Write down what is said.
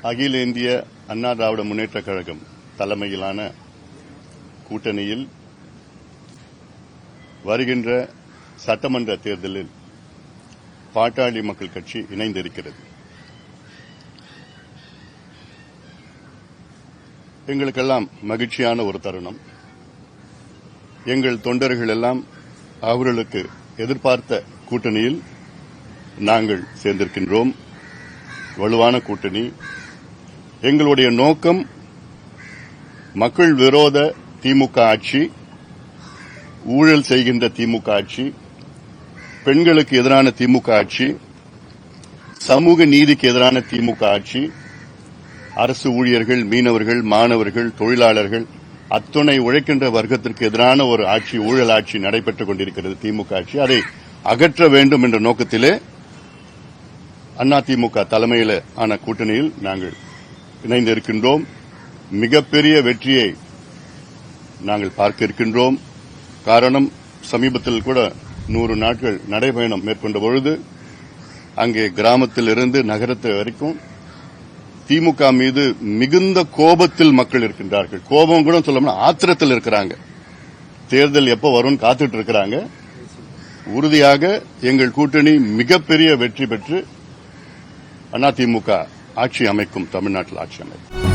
அகில இந்திய அண்ணா திராவிட முன்னேற்றக் கழகம் தலைமையிலான கூட்டணியில் வருகின்ற சட்டமன்ற தேர்தலில் பாட்டாளி மக்கள் கட்சி இணைந்திருக்கிறது. எங்களுக்கெல்லாம் மகிழ்ச்சியான ஒரு தருணம். எங்கள் தொண்டர்கள் எல்லாம் அவர்களுக்கு எதிர்பார்த்த கூட்டணியில் நாங்கள் சேர்ந்திருக்கின்றோம். வலுவான கூட்டணி. எங்களுடைய நோக்கம் மக்கள் விரோத திமுக ஆட்சி, ஊழல் செய்கின்ற திமுக ஆட்சி, பெண்களுக்கு எதிரான திமுக ஆட்சி, சமூக நீதிக்கு எதிரான திமுக ஆட்சி, அரசு ஊழியர்கள், மீனவர்கள், மாணவர்கள், தொழிலாளர்கள், அத்துணை உழைக்கின்ற வர்க்கத்திற்கு எதிரான ஒரு ஆட்சி, ஊழல் ஆட்சி நடைபெற்றுக் கொண்டிருக்கிறது திமுக ஆட்சி. அதை அகற்ற வேண்டும் என்ற நோக்கத்திலே அதிமுக தலைமையில் ஆன கூட்டணியில் நாங்கள் இணைந்திருக்கின்றோம். மிகப்பெரிய வெற்றியை நாங்கள் பார்க்க இருக்கின்றோம். காரணம், சமீபத்தில் கூட 100 நாட்கள் நடைபயணம் மேற்கொண்ட பொழுது அங்கே கிராமத்தில் இருந்து நகரத்து வரைக்கும் திமுக மீது மிகுந்த கோபத்தில் மக்கள் இருக்கின்றார்கள். கோபம் கூட சொல்லணும்னா ஆத்திரத்தில் இருக்கிறாங்க. தேர்தல் எப்போ வரும் காத்துட்டு இருக்கிறாங்க. உறுதியாக எங்கள் கூட்டணி மிகப்பெரிய வெற்றி பெற்று அதிமுக ஆட்சி அமைக்கும், தமிழ்நாட்டில் ஆட்சி அமைக்கும்.